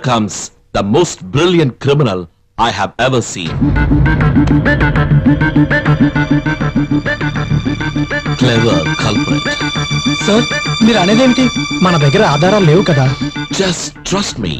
comes the most brilliant criminal I have ever seen. Clever culprit. Sir, మీరు అనేదేమిటి? మన దగ్గర ఆధారాలు లేవు కదా. Just trust me.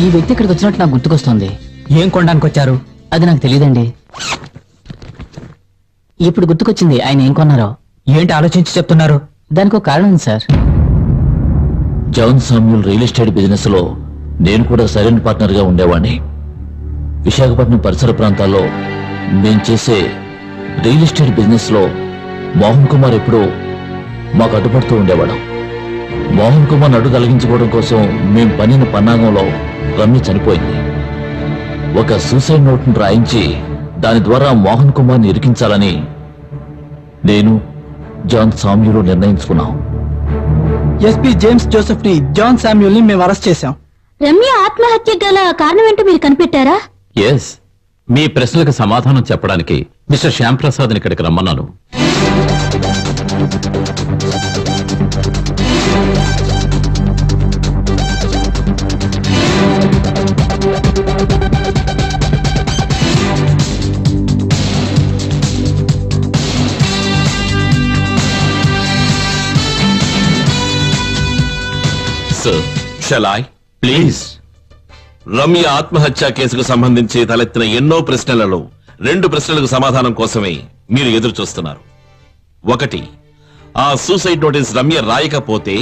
ఈ వ్యక్తి ఇక్కడికి వచ్చినట్టు నాకు గుర్తుకొస్తుంది. ఏం కొనడానికి వచ్చారు? అది నాకు తెలియదండి. ఇప్పుడు గుర్తుకొచ్చింది ఆయన ఏం కొన్నారో. ఏంటి ఆలోచించి చెప్తున్నారు? దానికి ఒక కారణం ఉంది sir. John Samuel real estate business లో నేను కూడా సరైన పార్ట్నర్ గా ఉండేవాడిని. విశాఖపట్నం పరిసర ప్రాంతాల్లో నేను చేసే రియల్ ఎస్టేట్ బిజినెస్ లో మోహన్ కుమార్ ఎప్పుడూ మాకు అడ్డుపడుతూ ఉండేవాడు. మోహన్ కుమార్ అడ్డు తొలగించుకోవడం కోసం మేము పనిన పన్నాగంలో రమ్య చనిపోయింది. ఒక సూసైడ్ నోట్ ను రాయించి దాని ద్వారా మోహన్ కుమార్ ని ఇరికించాలని నేను జాన్ సామ్యూల్ నిర్ణయించుకున్నాం. ఎస్పీ జేమ్స్ జోసెఫ్ ని, జాన్ శామ్యూల్ ని మేము అరెస్ట్ చేశాం. రమ్య ఆత్మహత్య గల కారణం ఏంటో మీరు కనిపెట్టారా? ఎస్, మీ ప్రశ్నలకు సమాధానం చెప్పడానికి మిస్టర్ శ్యామ్ ప్రసాద్ ఇక్కడికి రమ్మన్నాను. Sir, shall I? Please. Ramya ఆత్మహత్య కేసుకు సంబంధించి తలెత్తిన ఎన్నో ప్రశ్నలలో 2 ప్రశ్నలకు సమాధానం కోసమే మీరు ఎదురు చూస్తున్నారు. ఒకటి, ఆ సూసైడ్ నోటీస్ రమ్య రాయకపోతే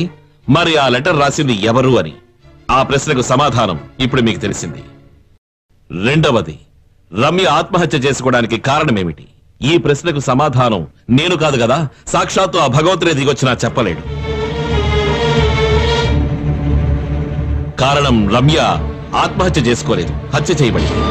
మరి ఆ లెటర్ రాసింది ఎవరు అని. ఆ ప్రశ్నకు సమాధానం ఇప్పుడు మీకు తెలిసింది. రెండవది, రమ్య ఆత్మహత్య చేసుకోవడానికి కారణమేమిటి? ఈ ప్రశ్నకు సమాధానం నేను కాదు కదా, సాక్షాత్తు ఆ భగవంతుడే దిగొచ్చినా చెప్పలేడు. కారణం రమ్య ఆత్మహత్య చేసుకోలేదు, హత్య చేయబడింది.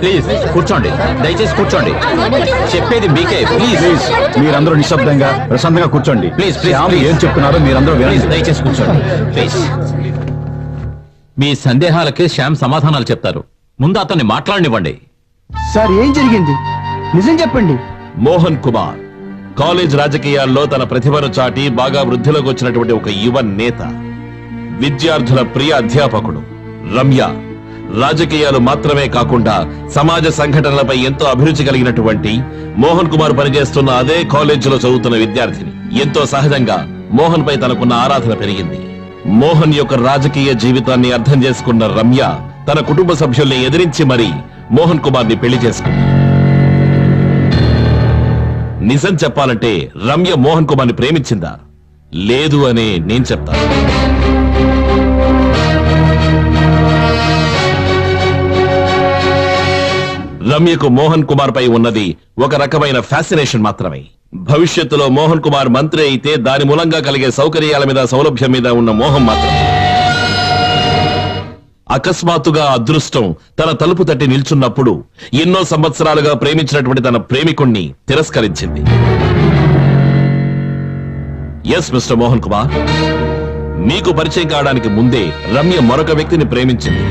ప్లీజ్ కూర్చోండి, దయచేసి కూర్చోండి. చెప్పేది మీకే. ప్లీజ్ మీరందరూ నిశ్శబ్దంగా ప్రశాంతంగా కూర్చోండి. ప్లీజ్ ఏం చెప్తున్నారో మీరందరూ ప్లీజ్ దయచేసి కూర్చోండి. ప్లీజ్. మీ సందేహాలకి శ్యామ్ సమాధానాలు చెప్తారు. ముందు అతన్ని మాట్లాడనివ్వండి. సార్, ఏం జరిగింది? నిజం చెప్పండి. మోహన్ కుమార్ కాలేజ్ రాజకీయాల్లో తన ప్రతిభను చాటి బాగా వృద్ధిలోకి వచ్చినటువంటి ఒక యువ నేత, విద్యార్థుల ప్రియ అధ్యాపకుడు. రమ్య రాజకీయాలు మాత్రమే కాకుండా సమాజ సంఘటనలపై ఎంతో అభిరుచి కలిగినటువంటి, మోహన్ కుమార్ పనిచేస్తున్న అదే కాలేజీలో చదువుతున్న విద్యార్థిని. ఎంతో సహజంగా మోహన్ పై తనకున్న ఆరాధన పెరిగింది. మోహన్ యొక్క రాజకీయ జీవితాన్ని అర్థం చేసుకున్న రమ్య తన కుటుంబ సభ్యుల్ని ఎదిరించి మరీ మోహన్ కుమార్ ని పెళ్లి చేసుకుంది. నిజం చెప్పాలంటే రమ్య మోహన్ కుమార్ ని ప్రేమించిందా? లేదు అనే నేను చెప్తాను. రమ్యకు మోహన్ కుమార్ పై ఉన్నది ఒక రకమైన ఫ్యాసినేషన్ మాత్రమే. భవిష్యత్తులో మోహన్ కుమార్ మంత్రి అయితే దాని మూలంగా కలిగే సౌకర్యాల మీద, సౌలభ్యం మీద ఉన్న మోహం మాత్రమే. అకస్మాత్తుగా అదృష్టం తన తలుపు తట్టి నిల్చున్నప్పుడు ఎన్నో సంవత్సరాలుగా ప్రేమించినటువంటి తన ప్రేమికుణ్ణి తిరస్కరించింది. ఎస్ మిస్టర్ మోహన్ కుమార్, మీకు పరిచయం కావడానికి ముందే రమ్య మరొక వ్యక్తిని ప్రేమించింది.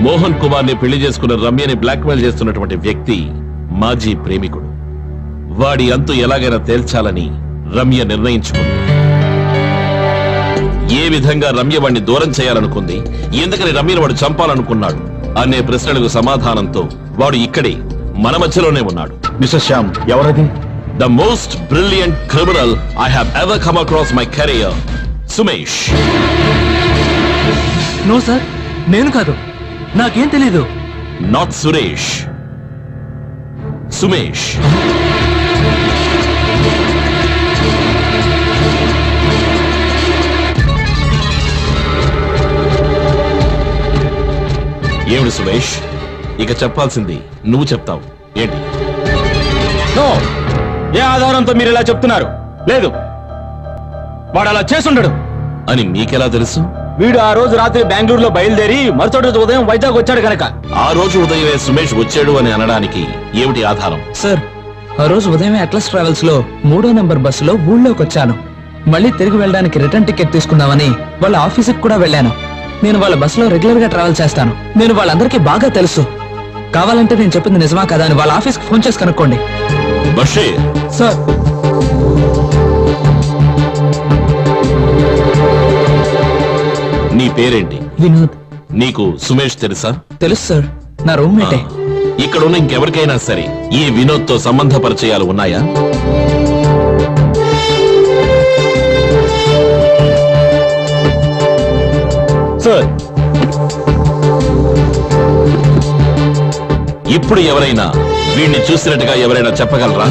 మోహన్ కుమార్ ని పెళ్లి చేసుకున్న రమ్యని బ్లాక్మెయిల్ చేస్తున్నటువంటి వ్యక్తి మాజీ ప్రేమికుడు. వాడి అంతు ఎలాగైనా తేల్చాలని రమ్య నిర్ణయించుకుంది. ఏ విధంగా రమ్య వాడిని దూరం చేయాలనుకుంది, ఎందుకని రమ్యను వాడు చంపాలనుకున్నాడు అనే ప్రశ్నలకు సమాధానంతో వాడు ఇక్కడే మన మధ్యలోనే ఉన్నాడు. మిస్టర్ శ్యామ్, ఎవరది? The most brilliant criminal I have ever come across my career, Sumesh. No sir, నేను కాదు, నాకేం తెలీదు. నాట్ సురేష్, సుమేష్. ఏమిటి సుమేష్, ఇక చెప్పాల్సింది నువ్వు చెప్తావు ఏంటి? ఏ ఆధారంతో మీరు ఇలా చెప్తున్నారు? లేదు, వాడు అలా చేసుండడు అని మీకెలా తెలుసు? వీడు ఆ రోజు రాత్రి బెంగళూరులో బయలుదేరి మరుసటి రోజు ఉదయం వైజాగ్ వచ్చాడు కనుక. ఆ రోజు ఉదయమే సుమేష్ వచ్చాడు అని అనడానికి ఏమిటి ఆధారం? సార్, ఆ రోజు ఉదయమే అట్లస్ ట్రావెల్స్ లో 3వ నెంబర్ బస్సులో ఊళ్ళోకి వచ్చాను. మళ్ళీ తిరిగి వెళ్ళడానికి రిటర్న్ టికెట్ తీసుకుందామని వాళ్ళ ఆఫీసుకి కూడా వెళ్ళాను. నేను వాళ్ళ బస్సులో రెగ్యులర్ గా ట్రావెల్ చేస్తాను. నేను వాళ్ళందరికీ బాగా తెలుసు. కావాలంటే నేను చెప్పింది నిజమా కదా అని వాళ్ళ ఆఫీస్కి ఫోన్ చేసి కనుక్కోండి. బషీర్ సార్, నీ పేరేంటి? వినోద్. నీకు సుమేష్ తెలుసా? తెలుసు సార్, నా రూమ్మేటే. ఇక్కడున్న ఇంకెవరికైనా సరే ఈ వినోద్ తో సంబంధ పరిచయాలు ఉన్నాయా? సార్, ఇప్పుడు ఎవరైనా వీడిని చూసినట్టుగా ఎవరైనా చెప్పగలరా?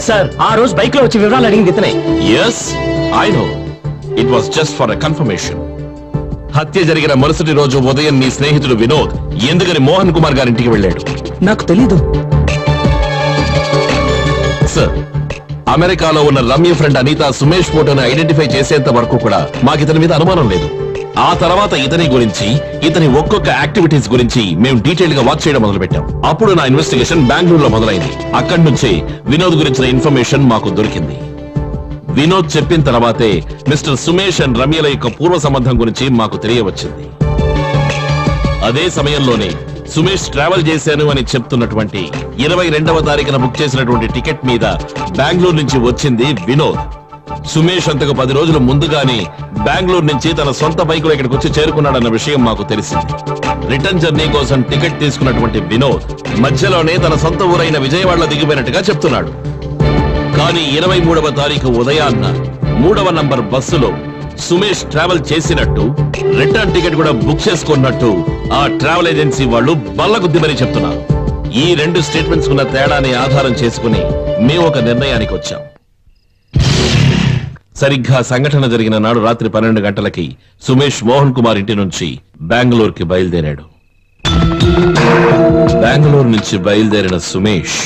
సార్, ఆ రోజు బైక్ లో వచ్చి వివరాలు అడిగింది ఇతనే. Yes, I know. It was just for a confirmation. హత్య జరిగిన మరుసటి రోజు ఉదయం నీ స్నేహితుడు వినోద్ ఎందుకని మోహన్ కుమార్ గారింటికి వెళ్ళాడు? నాకు తెలీదు సార్, అమెరికాలో ఉన్న రమ్య ఫ్రెండ్ అనిత సుమేష్ ఫోటోను ఐడెంటిఫై చేసేంత వరకు కూడా మాకు ఇతని మీద అనుమానం లేదు. ఆ తర్వాత ఇతని గురించి, ఇతని ఒక్కొక్క యాక్టివిటీస్ గురించి మేము డీటెయిల్ గా వాచ్ చేయడం మొదలు పెట్టాం. అప్పుడు నా ఇన్వెస్టిగేషన్ బెంగళూరులో మొదలైంది. అక్కడి నుంచే వినోద్ గురించిన ఇన్ఫర్మేషన్ మాకు దొరికింది. వినోద్ చెప్పిన తర్వాతే మిస్టర్ సుమేష్ అండ్ రమ్యల యొక్క పూర్వ సంబంధం గురించి మాకు తెలియవచ్చింది. అదే సమయంలోనే సుమేష్ ట్రావెల్ చేశాను అని చెప్తున్నటువంటి 22వ తారీఖున బుక్ చేసినటువంటి టికెట్ మీద బెంగళూరు నుంచి వచ్చింది వినోద్. సుమేష్ అంతకు 10 రోజులు ముందుగానే బెంగళూరు నుంచి తన సొంత బైకులో ఇక్కడికి వచ్చి చేరుకున్నాడన్న విషయం మాకు తెలిసింది. రిటర్న్ జర్నీ కోసం టికెట్ తీసుకున్నటువంటి వినోద్ మధ్యలోనే తన సొంత ఊరైన విజయవాడలో దిగిపోయినట్టుగా చెప్తున్నాడు. కానీ 23వ తారీఖు ఉదయాన్న 3వ నంబర్ బస్సులో సుమేష్ ట్రావెల్ చేసినట్టు, రిటర్న్ టికెట్ కూడా బుక్ చేసుకున్నట్టు ఆ ట్రావెల్ ఏజెన్సీ వాళ్ళు బల్లగుద్ది మరీ చెప్తున్నారు. ఈ 2 స్టేట్మెంట్స్ ఉన్న తేడాని ఆధారం చేసుకుని మేము ఒక నిర్ణయానికి వచ్చాం. సరిగ్గా సంఘటన జరిగిన నాడు రాత్రి 12 గంటలకి సుమేష్ మోహన్ కుమార్ ఇంటి నుంచి బెంగళూరుకి బయలుదేరాడు. బెంగళూరు నుంచి బయలుదేరిన సుమేష్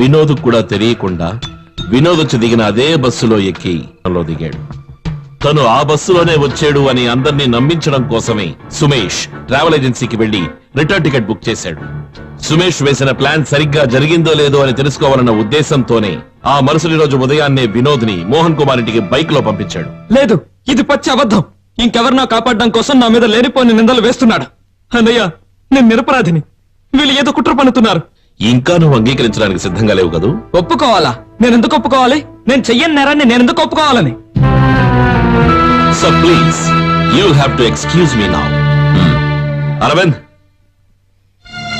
వినోద్ కూడా తెలియకుండా వినోద్ వచ్చి దిగిన అదే బస్సులో ఎక్కి దిగాడు. తను ఆ బస్సులోనే వచ్చాడు అని అందరినీ నమ్మించడం కోసమే సుమేష్ ట్రావెల్ ఏజెన్సీకి వెళ్లి రిటర్న్ టికెట్ బుక్ చేశాడు. సుమేష్ వేసిన ప్లాన్ సరిగ్గా జరిగిందో లేదో అని తెలుసుకోవాలన్న ఉద్దేశంతోనే ఆ మరుసటి రోజు ఉదయాన్నే వినోద్ ని మోహన్ కుమార్ ఇంటికి బైక్ లో పంపించాడు. లేదు, ఇది పచ్చి అబద్ధం. ఇంకెవరినో కాపాడడం కోసం నా మీద లేనిపోని నిందలు వేస్తున్నాడు. అన్నయ్య, నేను నిరపరాధిని. వీళ్ళు ఏదో కుట్ర పన్నుతున్నారు. ఇంకా నువ్వు అంగీకరించడానికి సిద్ధంగా లేవు కదూ? ఒప్పుకోవాలా? నేను ఎందుకు ఒప్పుకోవాలి? నేను చెయ్యని నేరాన్ని నేను ఎందుకు ఒప్పుకోవాలని? So please, you have to excuse me now. Arvind,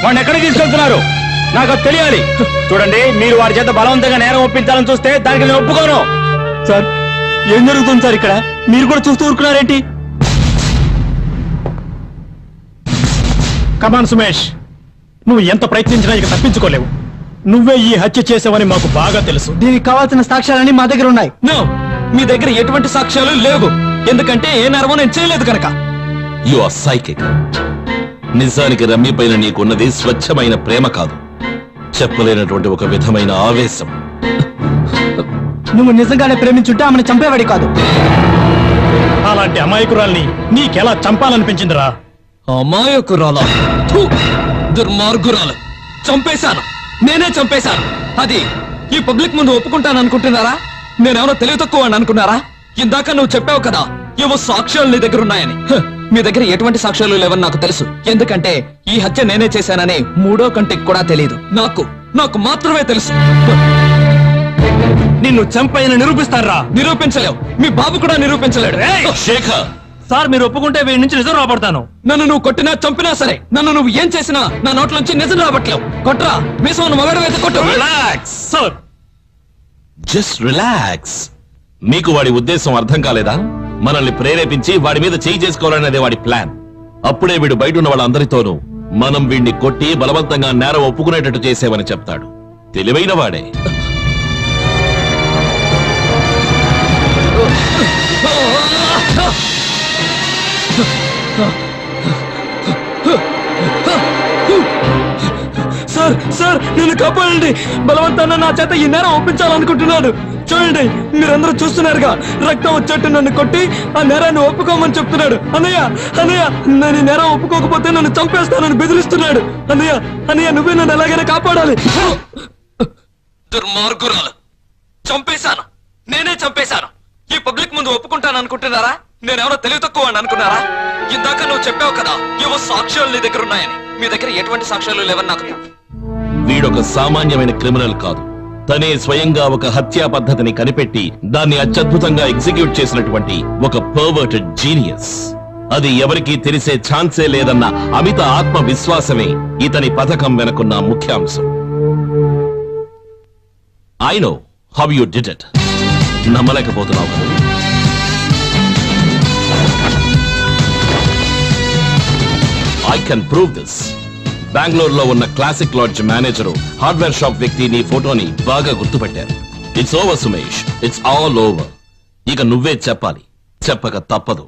వాడిని ఎక్కడికి తీసుకెళ్తున్నారు? నాకు తెలియాలి. చూడండి, మీరు వారి చేత బలవంతంగా నేరం ఒప్పించాలని చూస్తే దానికి నేను ఒప్పుకోను. సార్, ఏం జరుగుతుంది సార్ ఇక్కడ? మీరు కూడా చూస్తూ ఊరుకున్నారేంటి? కమాన్ సుమేష్, నువ్వు ఎంత ప్రయత్నించినా ఇక తప్పించుకోలేవు. నువ్వే ఈ హత్య చేసావని మాకు బాగా తెలుసు. దీనికి కావాల్సిన సాక్ష్యాలన్నీ మా దగ్గర ఉన్నాయి. నో, మీ దగ్గర ఎటువంటి సాక్ష్యాలు లేవు. ఎందుకంటే ఏ నేరమో నేను చేయలేదు కనుక. You are psychic. నిజానికి రమ్య పైన నీకున్నది స్వచ్ఛమైన ప్రేమ కాదు, చెప్పలేనటువంటి ఒక విధమైన ఆవేశం. నువ్వు నిజంగానే ప్రేమించుంటే ఆమెను చంపేవాడి కాదు. అలాంటి అమాయకురాల్ని నీకెలా చంపాలనిపించిందిరా? అమాయకురాలా? దుర్మార్గురాలు. చంపేశాను, నేనే చంపేశాను. అది ఈ పబ్లిక్ ముందు ఒప్పుకుంటాను అనుకుంటున్నారా? నేనేమన్నా తెలివి తక్కువ అని అనుకున్నారా? ఇందాక నువ్వు చెప్పావు కదా ఏవో సాక్ష్యాలు నీ దగ్గర ఉన్నాయని. మీ దగ్గర ఎటువంటి సాక్ష్యాలు లేవని నాకు తెలుసు. ఎందుకంటే ఈ హత్య నేనే చేశానని మూడో కంటికి కూడా తెలియదు. నాకు మాత్రమే తెలుసు. నిన్ను చంపైన నిరూపిస్తారా? నిరూపించలేవు. మీ బాబు కూడా నిరూపించలేడు. శేఖర్, సార్ మీరు ఒప్పుకుంటే వీడి నుంచి నిజం రాబడతాను. నన్ను నువ్వు కొట్టినా చంపినా సరే, నన్ను నువ్వు ఏం చేసినా నా నోట్లోంచి నిజం రాబట్లేవు. కొట్రా, మీసం మగడవైతే కొట్టు. Relax sir just relax. మీకు వాడి ఉద్దేశం అర్థం కాలేదా? మనల్ని ప్రేరేపించి వాడి మీద చేయి చేసుకోవాలనేదే వాడి ప్లాన్. అప్పుడే వీడు బయట ఉన్న వాళ్ళందరితోనూ మనం వీడిని కొట్టి బలవంతంగా నేరం ఒప్పుకునేటట్టు చేసేవని చెప్తాడు. తెలివైన వాడే. సార్ నన్ను కాపాడండి. బలవంతాన నా చేత ఈ నేరం ఒప్పించాలనుకుంటున్నాడు. చూడండి, మీరందరూ చూస్తున్నారుగా, రక్తం వచ్చేట్టు నన్ను కొట్టి ఆ నేరాన్ని ఒప్పుకోమని చెప్తున్నాడు. అన్నయ్య నేను ఈ నేరం ఒప్పుకోకపోతే నన్ను చంపేస్తానని బెదిరిస్తున్నాడు. అన్నయ్య నువ్వే నన్ను ఎలాగైనా కాపాడాలి. దుర్మార్గురాలు, చంపేశాను. నేనే చంపేశాను. ఈ పబ్లిక్ ముందు ఒప్పుకుంటాను అనుకుంటున్నారా? నేనెవరో తెలివి తక్కువ అని అనుకున్నారా? ఇందాక నువ్వు చెప్పావు కదా ఏవో సాక్ష్యాలు నీ దగ్గర ఉన్నాయని. మీ దగ్గర ఎటువంటి సాక్ష్యాలు లేవని నాకు. వీడొక సామాన్యమైన క్రిమినల్ కాదు. తనే స్వయంగా ఒక హత్యా పద్ధతిని కనిపెట్టి దాన్ని అత్యద్భుతంగా ఎగ్జిక్యూట్ చేసినటువంటి ఒక పర్వర్టెడ్ జీనియస్. అది ఎవరికీ తెలిసే ఛాన్సే లేదన్న అమిత ఆత్మవిశ్వాసమే ఇతని పథకం వెనుకున్న ముఖ్యాంశం. I know how you did it. నమ్మలేకపోతున్నావు కదా? I can prove this. బెంగళూరులో ఉన్న classic lodge manager, hardware shop వ్యక్తి నీ ఫోటోని బాగా గుర్తుపట్టారు. It's over Sumesh, it's all over. ఇక నువ్వే చెప్పాలి. చెప్పక తప్పదు.